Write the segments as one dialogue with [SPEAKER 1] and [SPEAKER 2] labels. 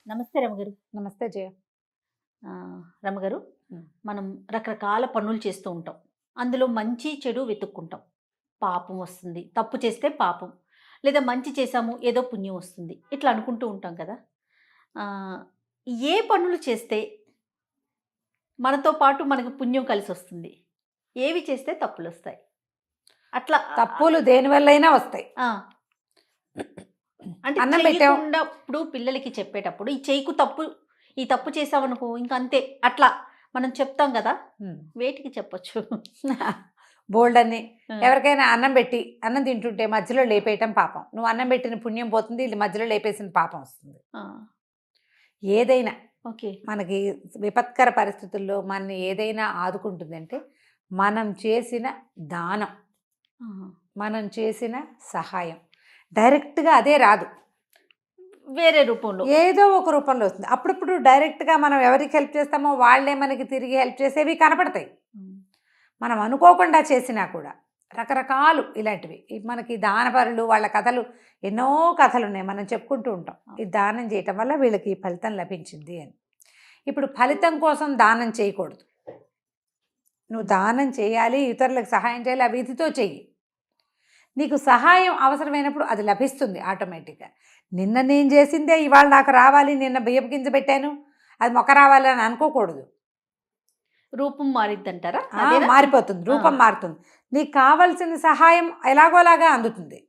[SPEAKER 1] నమస్తే రమగారు.
[SPEAKER 2] నమస్తే జయ.
[SPEAKER 1] రమగారు,
[SPEAKER 2] హ్మ్.
[SPEAKER 1] మనం రకరకాల పనులు చేస్తూ ఉంటాం. అందులో మంచి, చెడు వెతుక్కుంటాం. పాపం వస్తుంది. తప్పు చేస్తే పాపం. లేదా మంచి చేశాము ఏదో పుణ్యం వస్తుంది. ఇట్లా అనుకుంటూ ఉంటాం కదా! ఆహ్, ఏ పనులు చేస్తే మనతో పాటు మనకు పుణ్యం కలిసొస్తుంది? ఏవి చేస్తే తప్పులొస్తాయి? అట్లా
[SPEAKER 2] తప్పులు దేనివల్లైనా వస్తాయి.
[SPEAKER 1] ఆ! అంటే
[SPEAKER 2] అన్నం పెట్టాం.
[SPEAKER 1] చెయ్యకుండా ఇప్పుడు పిల్లలకి చెప్పేటప్పుడు ఈ తప్పు చేశావనుకో ఇంక అంతే అట్లా మనం చెప్తాం గదా! వేటికి చెప్పొచ్చు?
[SPEAKER 2] బోల్డన్ని.
[SPEAKER 1] ఆ!
[SPEAKER 2] ఎవరికైనా అన్నం పెట్టి, అన్నం తింటుంటే మధ్యలో లేపేయటం పాపం. నువ్వు అన్నం పెట్టిన పుణ్యం పోతుంది, ఈళ్ళు మధ్యలో లేపేసిన పాపం వస్తుంది.
[SPEAKER 1] ఆ!
[SPEAKER 2] ఏదైనా
[SPEAKER 1] ఓకే.
[SPEAKER 2] మనకి విపత్కర పరిస్థితుల్లో మనని ఏదైనా ఆదుకుంటుందంటే, మనం చేసిన దానం,
[SPEAKER 1] ఆహా!
[SPEAKER 2] మనం చేసిన సహాయం. డైరెక్ట్‌గా అదే రాదు.
[SPEAKER 1] వేరే రూపంలో.
[SPEAKER 2] ఏదో ఒక రూపంలో వస్తుంది. అప్పుడప్పుడు డైరెక్ట్‌గా మనం ఎవరికి హెల్ప్ చేస్తామో వాళ్ళే మనకి తిరిగి హెల్ప్ చేసేవి కనపడతాయి.
[SPEAKER 1] హ్మ్.
[SPEAKER 2] మనం అనుకోకుండా చేసినా కూడా రకరకాలు ఇలాంటివి మనకి దానపరులు వాళ్ళ కథలు ఎన్నో కథలు ఉన్నాయి, మనం చెప్పుకుంటూ ఉంటాం. ఈ దానం చేయటం వల్ల వీళ్ళకి ఈ ఫలితం లభించింది అని. ఇప్పుడు ఫలితం కోసం దానం చేయకూడదు. నువ్వు దానం చేయాలి, ఇతరులకు సహాయం చేయాలి, ఆ విధితో చెయ్యి. నీకు సహాయం అవసరమైనప్పుడు అది లభిస్తుంది ఆటోమేటిక్గా. నిన్న నేను చేసిందే ఇవాళ నాకు రావాలి, నిన్న బియ్యపు గింజ పెట్టాను అది మొక్క రావాలని అనుకోకూడదు.
[SPEAKER 1] రూపం మారిద్దంటారా?
[SPEAKER 2] మారిపోతుంది, రూపం మారుతుంది. నీకు కావలసిన సహాయం ఎలాగోలాగా అందుతుంది.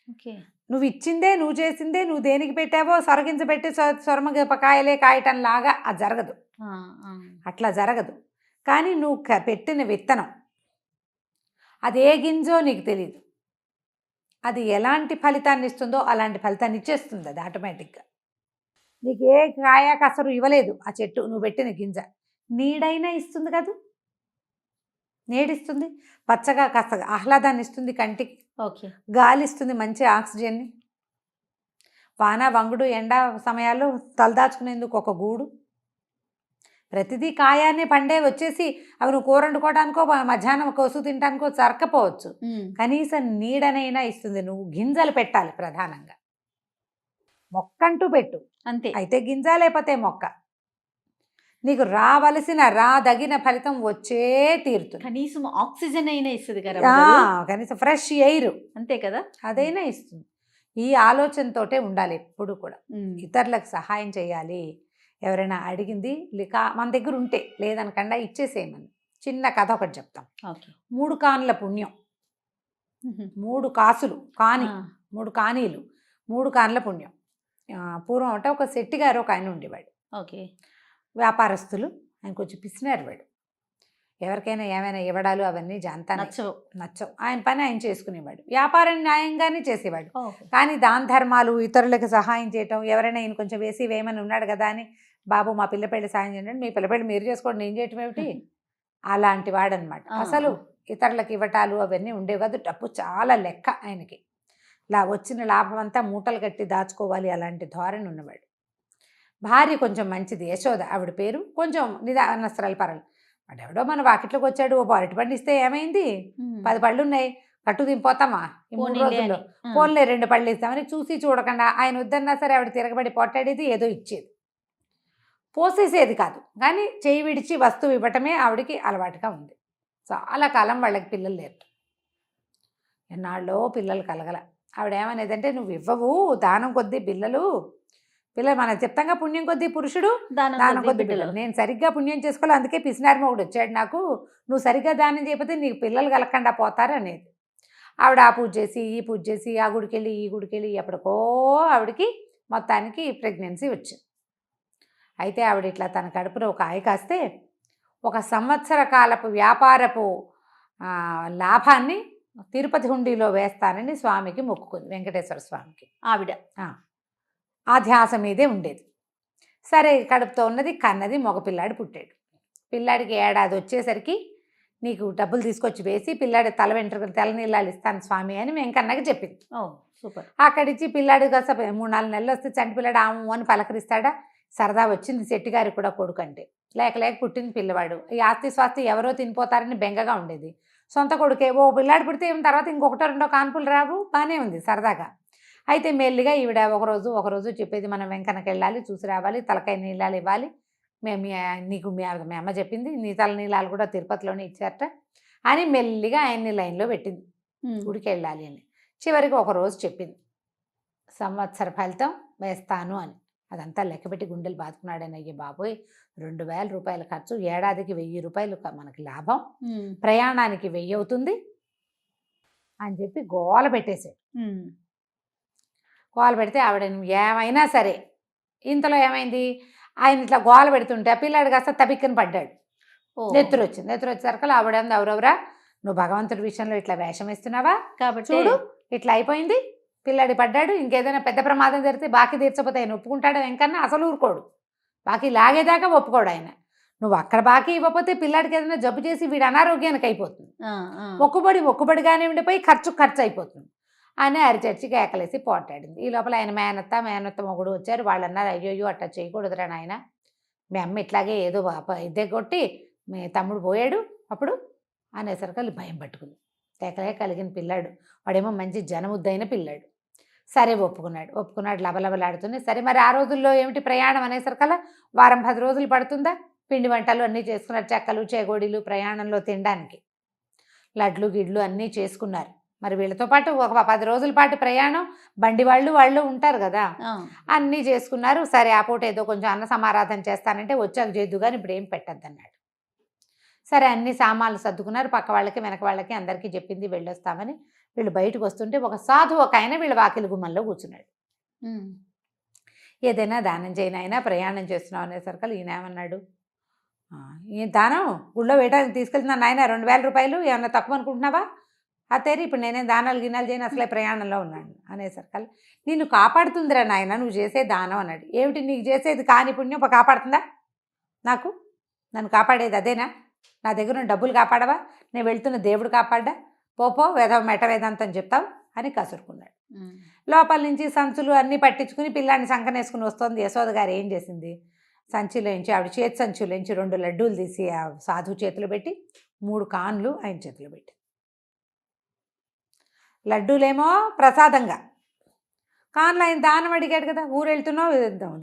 [SPEAKER 1] ఓకే.
[SPEAKER 2] నువ్వు ఇచ్చిందే, నువ్వు చేసిందే, నువ్వు దేనికి పెట్టావో సొరగింజ పెట్టి సొరమగపకాయలే కాయటం లాగా అది జరగదు.
[SPEAKER 1] ఆ! ఆ!
[SPEAKER 2] అట్లా జరగదు. కానీ నువ్వు పెట్టిన విత్తనం అది ఏ గింజో నీకు తెలియదు. అది ఎలాంటి ఫలితాన్ని ఇస్తుందో అలాంటి ఫలితాన్ని ఇచ్చేస్తుంది అది ఆటోమేటిక్గా. నీకు ఏ కాయ కసరు ఇవ్వలేదు ఆ చెట్టు, నువ్వు పెట్టిన గింజ నీడైనా ఇస్తుంది కదా, నీడిస్తుంది, పచ్చగా కాస్త ఆహ్లాదాన్ని ఇస్తుంది కంటికి,
[SPEAKER 1] ఓకే.
[SPEAKER 2] గాలి ఇస్తుంది, మంచి ఆక్సిజన్ని, వాన వంగుడు ఎండ సమయాల్లో తలదాచుకునేందుకు ఒక గూడు. ప్రతిదీ కాయాన్ని పండే వచ్చేసి అవి నువ్వు కూర వండుకోవడానికో మధ్యాహ్నం కోసు తినడానికో సరకపోవచ్చు. కనీసం నీడనైనా ఇస్తుంది. నువ్వు గింజలు పెట్టాలి ప్రధానంగా. మొక్కంటూ పెట్టు
[SPEAKER 1] అంతే.
[SPEAKER 2] అయితే గింజ లేకపోతే మొక్క. నీకు రాదగిన ఫలితం వచ్చే తీరుతుంది.
[SPEAKER 1] కనీసం ఆక్సిజన్ అయినా ఇస్తుంది కదా,
[SPEAKER 2] కనీసం ఫ్రెష్ ఎయిర్
[SPEAKER 1] అంతే కదా,
[SPEAKER 2] అదైనా ఇస్తుంది. ఈ ఆలోచనతోటే ఉండాలి ఎప్పుడు కూడా. ఇతరులకు సహాయం చేయాలి. ఎవరైనా అడిగింది మన దగ్గర ఉంటే లేదనకుండా ఇచ్చేసేయమని. చిన్న కథ ఒకటి చెప్తాం. 3 కానుల పుణ్యం. 3 కాసులు కాని, 3 కానీలు, 3 కానుల పుణ్యం. పూర్వం అంటే ఒక శెట్టి గారు ఒక ఆయన ఉండేవాడు.
[SPEAKER 1] ఓకే.
[SPEAKER 2] వ్యాపారస్తులు, ఆయన కొంచెం పిసినారు వాడు. ఎవరికైనా ఏమైనా ఇవ్వడాలు అవన్నీ నచ్చవు. ఆయన పని ఆయన చేసుకునేవాడు. వ్యాపారం న్యాయంగానే చేసేవాడు. కానీ దాన ధర్మాలు, ఇతరులకు సహాయం చేయటం, ఎవరైనా ఈయన కొంచెం వేయమని ఉన్నాడు కదా అని, బాబు మా పిల్ల పెళ్ళి సాయం చేయండి, మీ పిల్ల పెళ్ళి మీరు చేసుకోండి, నేను చేయటం ఏమిటి, అలాంటి వాడనమాట. అసలు ఇతరులకు ఇవ్వటాలు అవన్నీ ఉండేవి కాదు. డబ్బు చాలా లెక్క ఆయనకి. వచ్చిన లాభం అంతా మూటలు కట్టి దాచుకోవాలి, అలాంటి ధోరణి ఉన్నవాడు. భార్య కొంచెం మంచిది, యశోద ఆవిడ పేరు. కొంచెం నిదానస్త్రాలు పర్వాలేదు. వాడెవడో మన వాకిట్లోకి వచ్చాడు, ఓ అరటి పండు ఇస్తే ఏమైంది, 10 పళ్ళు ఉన్నాయి, కట్టు దింపోతామా ఈ 3 రోజుల్లో, పోన్లే 2 పళ్ళు ఇస్తామని చూసి చూడకుండా ఆయన వద్దన్నా సరే ఆవిడ తిరగబడి పొట్టాడేది, ఏదో ఇచ్చేది, పోసేసేది కాదు. కానీ చేయి విడిచి వస్తువు ఇవ్వటమే ఆవిడకి అలవాటుగా ఉంది. చాలా కాలం వాళ్ళకి పిల్లలు లేరు. ఎన్నాళ్ళో పిల్లలు కలగల. ఆవిడ ఏమనేదంటే, నువ్వు ఇవ్వవు దానం కొద్దీ పిల్లలు మనం చెప్తాంగా, పుణ్యం కొద్దీ పురుషుడు దానం కొద్దీ పిల్లలు. నేను సరిగ్గా పుణ్యం చేసుకోవాలి, అందుకే పిసినారి మొగుడు వచ్చాడు నాకు, నువ్వు సరిగ్గా దానం చేయకపోతే నీకు పిల్లలు కలగకుండా పోతారు అనేది. ఆవిడ ఆ పూజ చేసి ఈ పూజ చేసి ఆ గుడికెళ్ళి ఈ గుడికెళ్ళి ఎప్పటికో ఆవిడకి మొత్తానికి ప్రెగ్నెన్సీ వచ్చింది. అయితే ఆవిడ ఇట్లా తన కడుపున ఒక ఆయ కాస్తే 1 సంవత్సర కాలపు వ్యాపారపు లాభాన్ని తిరుపతి హుండీలో వేస్తానని స్వామికి మొక్కుకుంది, వెంకటేశ్వర స్వామికి. ఆవిడ ఆ ధ్యాస మీదే ఉండేది. సరే కడుపుతో ఉన్నది, కన్నది, మగపిల్లాడు పుట్టాడు. పిల్లాడికి ఏడాది వచ్చేసరికి నీకు డబ్బులు తీసుకొచ్చి వేసి పిల్లాడి తల వెంట్రుకలు తెల్ల నీళ్ళాలు ఇస్తాను స్వామి అని వెంకన్నకి చెప్పింది.
[SPEAKER 1] సూపర్.
[SPEAKER 2] అక్కడిచ్చి పిల్లాడు కాస్త 3-4 నెలలు వస్తే చంటి పిల్లాడు ఆము అని పలకరిస్తాడా. సరదా వచ్చింది శెట్టిగారికి కూడా కొడుకు అంటే. లేక పుట్టిన పిల్లవాడు. ఈ ఆస్తి స్వాస్తి ఎవరో తినిపోతారని బెంగగా ఉండేది. సొంత కొడుకే. ఓ పిల్లాడు పుడితే తర్వాత ఇంకొకటో 2 కాన్పులు రావు, బాగానే ఉంది సరదాగా. అయితే మెల్లిగా ఈవిడ ఒకరోజు చెప్పేది, మనం వెంకన్నకి వెళ్ళాలి, చూసి రావాలి, తలకాయ నీళ్ళాలు ఇవ్వాలి, మేము నీకు మీ అమ్మ చెప్పింది, నీ తల నీళ్ళాలు కూడా తిరుపతిలోనే ఇచ్చారట అని మెల్లిగా ఆయన్ని లైన్లో పెట్టింది గుడికి వెళ్ళాలి అని. చివరికి ఒకరోజు చెప్పింది, సంవత్సర ఫలితం వేస్తాను అని. అదంతా లెక్కపెట్టి గుండెలు బాదుకున్నాడని, అయ్యే బాబోయ్ 2000 రూపాయల ఖర్చు, ఏడాదికి 1000 రూపాయలు మనకి లాభం, ప్రయాణానికి 1000 అవుతుంది అని చెప్పి గోల పెట్టేశాడు. గోల పెడితే ఆవిడ ఏమైనా సరే, ఇంతలో ఏమైంది, ఆయన ఇట్లా గోల పెడుతుంటే ఆ పిల్లాడు కాస్త తబిక్కని పడ్డాడు. నెత్తురు వచ్చేసరికి ఆవిడ ఎవరెవరా, నువ్వు భగవంతుడి విషయంలో ఇట్లా వేషం వేస్తున్నావా, కాబట్టి చూడు ఇట్లా అయిపోయింది, పిల్లాడి పడ్డాడు, ఇంకేదైనా పెద్ద ప్రమాదం జరిగితే బాకీ తీర్చపోతే ఆయన ఒప్పుకుంటాడు వెంకన్న, అసలు ఊరుకోడు, బాకీ లాగేదాకా ఒప్పుకోడు ఆయన. నువ్వు అక్కడ బాకీ ఇవ్వకపోతే పిల్లాడికి ఏదైనా జబ్బు చేసి వీడు అనారోగ్యానికి అయిపోతుంది, మొక్కుబడిగానే ఉండిపోయి ఖర్చు అయిపోతుంది అని అరిచర్చి కేకలేసి పోటాడింది. ఈ లోపల ఆయన మేనత్త మొగుడు వచ్చారు. వాళ్ళు అన్నారు, అయ్యో అట్లా చేయకూడదురా నాయన, మీ అమ్మ ఇట్లాగే ఏదో ఇదే కొట్టి మీ తమ్ముడు పోయాడు అప్పుడు అనేసరికి భయం పట్టుకుంది. కేకలే కలిగిన పిల్లాడు, వాడేమో మంచి జనముద్దైన పిల్లాడు. సరే ఒప్పుకున్నాడు లబలబలాడుతుంది. సరే మరి ఆ రోజుల్లో ఏమిటి ప్రయాణం అనేసరికల్లా వారం 10 రోజులు పడుతుందా, పిండి వంటలు అన్నీ చేసుకున్నారు, చెక్కలు చేగోడీలు ప్రయాణంలో తినడానికి, లడ్లు గిడ్లు అన్నీ చేసుకున్నారు. మరి వీళ్ళతో పాటు ఒక 10 రోజుల పాటు ప్రయాణం, బండి వాళ్ళు ఉంటారు కదా, అన్నీ చేసుకున్నారు. సరే ఆ పూట ఏదో కొంచెం అన్న సమారాధన చేస్తానంటే వచ్చాక చేద్దు కానీ ఇప్పుడు ఏం పెట్టద్దన్నాడు. సరే అన్ని సామాన్లు సర్దుకున్నారు, పక్క వాళ్ళకి వెనక వాళ్ళకి అందరికీ చెప్పింది వెళ్ళొస్తామని. వీళ్ళు బయటకు వస్తుంటే ఒక సాధువు ఒక ఆయన వీళ్ళ వాకిలి గుమ్మంలో కూర్చున్నాడు. ఏదైనా దానం చేయనైనా ప్రయాణం చేస్తున్నావు అనేసరికి ఈయన ఏమన్నాడు, ఈ దానం గుళ్ళో వేయడానికి తీసుకెళ్తున్నాను నాయన, 2000 రూపాయలు ఏమన్నా తక్కువ అనుకుంటున్నావా, అతేరి ఇప్పుడు నేనేం దానాలు గినాలు చేయను, అసలే ప్రయాణంలో ఉన్నాను అనేసరికి నిన్ను కాపాడుతుందిరా నాయన నువ్వు చేసే దానం అన్నాడు. ఏమిటి నీకు చేసేది కాని పుణ్యం కాపాడుతుందా, నన్ను కాపాడేది అదేనా, నా దగ్గర డబ్బులు కాపాడవా, నేను వెళ్తున్న దేవుడు కాపాడ్డా, పోపో మెట వేదాంతం చెప్తావు అని కసురుకున్నాడు. లోపల నుంచి సంచులు అన్నీ పట్టించుకుని పిల్లాన్ని సంకనేసుకుని వస్తుంది. యశోద గారు ఏం చేసింది, సంచిలోంచి ఆవిడ చేతి సంచులోంచి 2 లడ్డూలు తీసి ఆ సాధువు చేతిలో పెట్టి 3 కాన్లు ఆయన చేతిలో పెట్టి, లడ్డూలేమో ప్రసాదంగా, కాన్లు ఆయన దానం అడిగాడు కదా, ఊరు వెళ్తున్నావు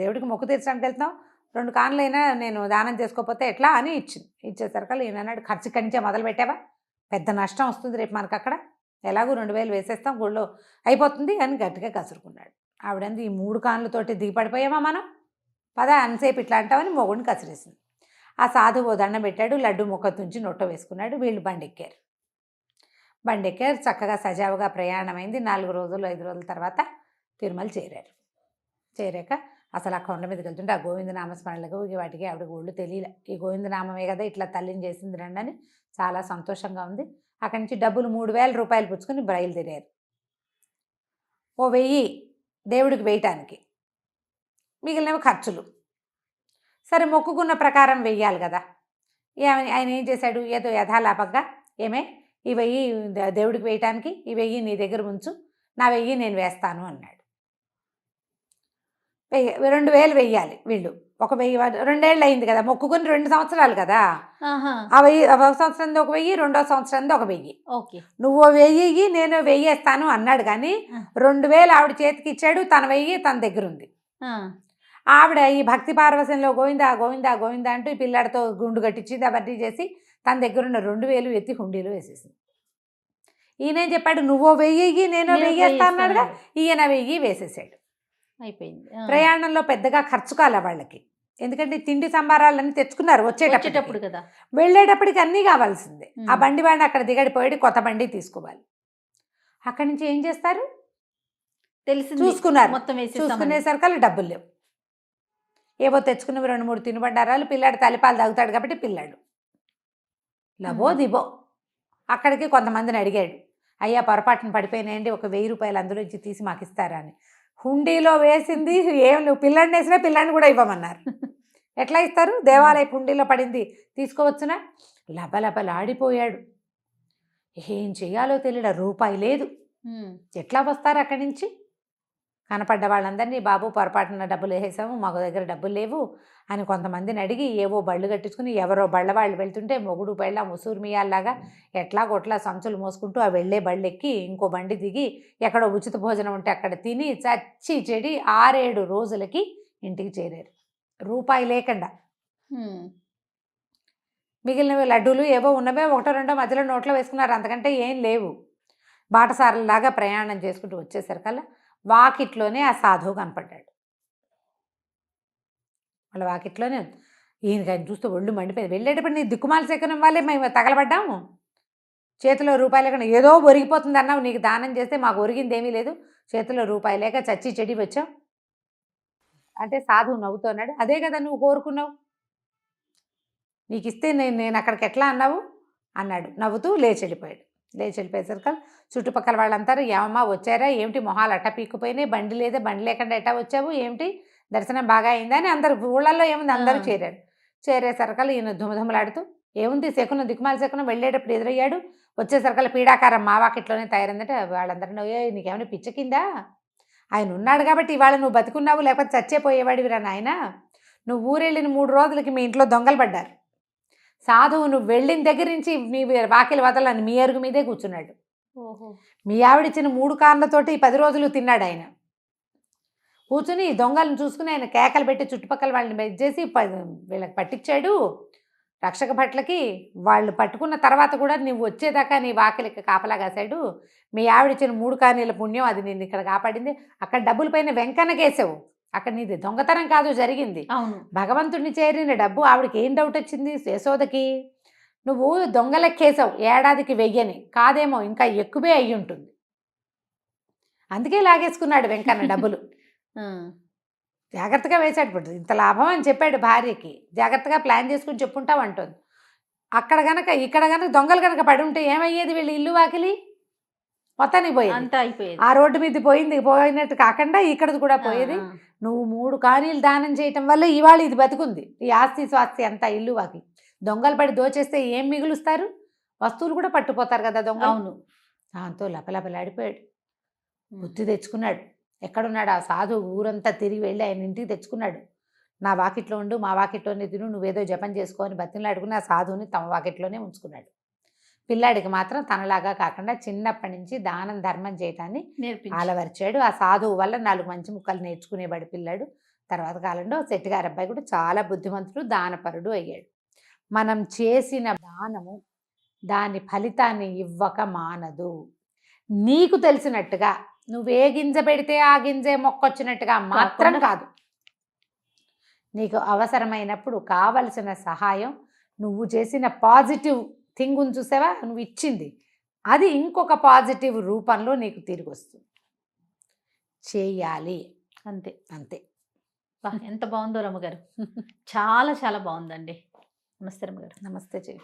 [SPEAKER 2] దేవుడికి మొక్కు తీర్చడానికి వెళ్తున్నావు, 2 కాన్లైనా నేను దానం చేసుకోకపోతే ఎట్లా అని ఇచ్చేసరికి ఈయన అన్నాడు, ఖర్చు కంచే మొదలు పెట్టావా, పెద్ద నష్టం వస్తుంది రేపు మనకు, అక్కడ ఎలాగో 2000 వేసేస్తాం గుళ్ళో అయిపోతుంది అని గట్టిగా కసురుకున్నాడు. ఆవిడంది, ఈ 3 కాన్లతోటి దిగిపడిపోయామా మనం, పద అన్సేపు ఇట్లా అంటామని మొగుడిని కసిరేసింది. ఆ సాధువు దండం పెట్టాడు, లడ్డు ముక్క తుంచి నొట్ట వేసుకున్నాడు. వీళ్ళు బండి ఎక్కారు, చక్కగా సజావుగా ప్రయాణమైంది. 4 రోజులు 5 రోజుల తర్వాత తిరుమల చేరాక అసలు ఆ కొండ మీదకి వెళ్తుంటే ఆ గోవిందనామస్మరణలకు వాటికి ఆవిడ ఒళ్ళు తెలియలే, ఈ గోవిందనామమే కదా ఇట్లా తల్లిని చేసింది రండి అని చాలా సంతోషంగా ఉంది. అక్కడి నుంచి డబ్బులు 3000 రూపాయలు పుచ్చుకొని బయలుదేరారు. ఓ 1000 దేవుడికి వేయటానికి, మిగిలినవి ఖర్చులు. సరే మొక్కుకున్న ప్రకారం వెయ్యాలి కదా, ఆయన ఏం చేశాడు, ఏదో యథాలాపంగా ఈ 1000 దేవుడికి వేయటానికి, ఈ 1000 నీ దగ్గర ఉంచు, నా 1000 నేను వేస్తాను అన్నాడు. 2000 వెయ్యాలి వీళ్ళు, ఒక 1000 2 ఏళ్ళు అయింది కదా, మొక్కుకుని 2 సంవత్సరాలు కదా, ఆ 1000 ఒక సంవత్సరం ఒక 1000, 2వ సంవత్సరం ఒక 1000, నువ్వు 1000 నేను 1000 వేస్తాను అన్నాడు. కానీ 2000 ఆవిడ చేతికి ఇచ్చాడు, తన 1000 తన దగ్గర ఉంది. ఆవిడ ఈ భక్తి పార్వశంలో గోవిందా గోవిందా గోవిందా అంటూ ఈ పిల్లాడితో గుండు కట్టించింది, అవన్నీ చేసి తన దగ్గర ఉన్న 2000 ఎత్తి హుండీలో వేసేసింది. ఈయనేం చెప్పాడు, నువ్వు 1000 నేను 1000 వేస్తా అన్నాడుగా, ఈయన 1000 వేసేసాడు. అయిపోయింది. ప్రయాణంలో పెద్దగా ఖర్చు కాలే వాళ్ళకి, ఎందుకంటే తిండి సంబారాలన్నీ తెచ్చుకున్నారు వచ్చేటప్పుడు కదా, వెళ్ళేటప్పటికి అన్నీ కావాల్సిందే. ఆ బండి అక్కడ దిగడిపోయి కొత్త బండి తీసుకోవాలి. అక్కడి నుంచి ఏం చేస్తారు తెలిసి చూసుకున్నారు, మొత్తం చూసుకునేసరికి డబ్బులు లేవు. ఏవో తెచ్చుకున్నవి 2-3 తినుబండారాలు, పిల్లాడు తల్లిపాలు తాగుతాడు కాబట్టి పిల్లాడు లబో దిబో. అక్కడికి కొంతమందిని అడిగాడు, అయ్యా పొరపాటున పడిపోయినాయండి, ఒక 1000 రూపాయలు అందులోంచి తీసి మాకు ఇస్తారా అని. హుండీలో వేసింది ఏం, నువ్వు పిల్లాడిని వేసినా పిల్లాడిని కూడా ఇవ్వమన్నారు. ఎట్లా ఇస్తారు, దేవాలయ హుండీలో పడింది తీసుకోవచ్చునా. లబలబలాడిపోయాడు, ఏం చెయ్యాలో తెలియదు, రూపాయి లేదు, ఎట్లా వస్తారు అక్కడి నుంచి. కనపడ్డ వాళ్ళందరినీ బాబు పొరపాటున డబ్బులు వేసేసాము, మాకు దగ్గర డబ్బులు లేవు అని కొంతమందిని అడిగి ఏవో బళ్ళు కట్టించుకుని ఎవరో బళ్ళ వాళ్ళు వెళ్తుంటే మొగుడు పెళ్ళ ముసూరు మియాల్లాగా ఎట్లా కొట్లా సంచులు మోసుకుంటూ ఆ వెళ్ళే బళ్ళు ఎక్కి ఇంకో బండి దిగి ఎక్కడో ఉచిత భోజనం ఉంటే అక్కడ తిని చచ్చి చెడి 6-7 రోజులకి ఇంటికి చేరారు, రూపాయి లేకుండా. మిగిలినవి లడ్డూలు ఏవో ఉన్నవే 1-2 మధ్యలో నోట్లో వేసుకున్నారు, అంతకంటే ఏం లేవు. బాటసారులాగా ప్రయాణం చేసుకుంటూ వచ్చేసరికల్లా వాకిట్లోనే ఆ సాధువు కనపడ్డాడు. వాళ్ళ వాకిట్లోనే ఈయనకి చూస్తే ఒళ్ళు మండిపోయింది. వెళ్ళేటప్పుడు నీ దిక్కుమాల శకునం వల్లే మేము తగలబడ్డాము, చేతిలో రూపాయలు లేకుండా ఏదో ఒరిగిపోతుంది అన్నావు, నీకు దానం చేస్తే మాకు ఒరిగింది ఏమీ లేదు, చేతిలో రూపాయి లేక చచ్చి చెడి వచ్చావు అంటే సాధువు నవ్వుతున్నాడు. అదే కదా నువ్వు కోరుకున్నావు, నీకు ఇస్తే నేను అక్కడికి ఎట్లా అన్నావు అన్నాడు. నవ్వుతూ లేచి వెళ్ళిపోయేసరికి చుట్టుపక్కల వాళ్ళంతా ఏమమ్మా వచ్చారా ఏమిటి, మొహాలు అట్ట పీక్కుపోయినాయి, బండి లేదా, బండి లేకుండా ఎట్టా వచ్చావు ఏమిటి, దర్శనం బాగా అయిందా అని అందరు ఊళ్ళల్లో ఏముంది అందరూ చేరారు. చేరేసరికల్ ఈయన ధుమధుమలాడుతూ ఏముంది శకునం దిక్కుమాల శకునం వెళ్ళేటప్పుడు ఎదురయ్యాడు, వచ్చేసరికల్ పీడాకారం మా వాకిట్లోనే తయారైందంటే వాళ్ళందరూ నీకేమైనా పిచ్చ కిందా, ఆయన ఉన్నాడు కాబట్టి ఇవాళ నువ్వు బతుకున్నావు, లేకపోతే చచ్చేపోయేవాడివిరా నాయన, నువ్వు ఊరెళ్ళిన 3 రోజులకి మీ ఇంట్లో దొంగలు పడ్డారు, సాధువు నువ్వు వెళ్ళిన దగ్గర నుంచి మీ వాకిలి వదలని మీ అరుగు మీదే కూర్చున్నాడు, మీ ఆవిడిచ్చిన 3 కార్లతోటి 10 రోజులు తిన్నాడు ఆయన, కూర్చుని దొంగలను చూసుకుని ఆయన కేకలు పెట్టి చుట్టుపక్కల వాళ్ళని బెజ్జేసి వీళ్ళకి పట్టించాడు రక్షక భట్లకి. వాళ్ళు పట్టుకున్న తర్వాత కూడా నువ్వు వచ్చేదాకా నీ వాకిలికి కాపలా కాశాడు, మీ ఆవిడిచ్చిన 3 కానీల పుణ్యం అది నిన్ను ఇక్కడ కాపాడింది, అక్కడ డబ్బుల పైన వెంకన్నకేసావు, అక్కడ నీది దొంగతనం కాదు జరిగింది,
[SPEAKER 1] అవును
[SPEAKER 2] భగవంతుడిని చేరిన డబ్బు. ఆవిడకి ఏం డౌట్ వచ్చింది యశోదకి, నువ్వు దొంగలెక్కేసావు, ఏడాదికి 1000 కాదేమో ఇంకా ఎక్కువే అయ్యి ఉంటుంది, అందుకే లాగేసుకున్నాడు వెంకన్న డబ్బులు. జాగ్రత్తగా వేశాడు, ఇప్పుడు ఇంత లాభం అని చెప్పాడు భార్యకి, జాగ్రత్తగా ప్లాన్ చేసుకుని చెప్పుంటావు అంటుంది. అక్కడ గనక ఇక్కడ గనక దొంగలు కనుక పడి ఉంటే ఏమయ్యేది, వీళ్ళు ఇల్లు వాకిలి మొత్తానికి పోయేది, ఆ రోడ్డు మీద పోయినట్టు కాకుండా ఇక్కడది కూడా పోయేది. నువ్వు 3 కానీలు దానం చేయటం వల్ల ఇవాళ ఇది బతుకుంది, ఈ ఆస్తి స్వాస్తి అంతా ఇల్లు వాకిలి. దొంగలు పడి దోచేస్తే ఏం మిగులుస్తారు, వస్తువులు కూడా పట్టుపోతారు కదా దొంగ. అవును, దాంతో లపలపలాడిపోయాడు, బుద్ధి తెచ్చుకున్నాడు. ఎక్కడున్నాడు ఆ సాధువు, ఊరంతా తిరిగి వెళ్ళి ఆయన ఇంటికి తెచ్చుకున్నాడు. నా వాకిట్లో ఉండు, మా వాకిట్లోనే తిను, నువ్వేదో జపం చేసుకొని బతిలాడుకుని ఆ సాధువుని తమ వాకిట్లోనే ఉంచుకున్నాడు. పిల్లాడికి మాత్రం తనలాగా కాకుండా చిన్నప్పటి నుంచి దానం ధర్మం చేయటాన్ని ఆలవర్చాడు. ఆ సాధువు వల్ల 4 మంచి ముక్కలు నేర్చుకునేవాడు పిల్లాడు. తర్వాత కాలంలో శెట్టిగారి అబ్బాయి కూడా చాలా బుద్ధిమంతుడు, దానపరుడు అయ్యాడు. మనం చేసిన దానము దాని ఫలితాన్ని ఇవ్వక మానదు. నీకు తెలిసినట్టుగా నువ్వే గింజ పెడితే ఆ గింజే మొక్కొచ్చినట్టుగా మాత్రం కాదు, నీకు అవసరమైనప్పుడు కావలసిన సహాయం, నువ్వు చేసిన పాజిటివ్ థింగ్ చూసావా, నువ్వు ఇచ్చింది అది ఇంకొక పాజిటివ్ రూపంలో నీకు తిరిగి వస్తుంది, చేయాలి అంతే అంతే.
[SPEAKER 1] ఎంత బాగుందో రమ్మగారు, చాలా చాలా బాగుందండి. నమస్తే రమ్మగారు.
[SPEAKER 2] నమస్తే చెయ్యి.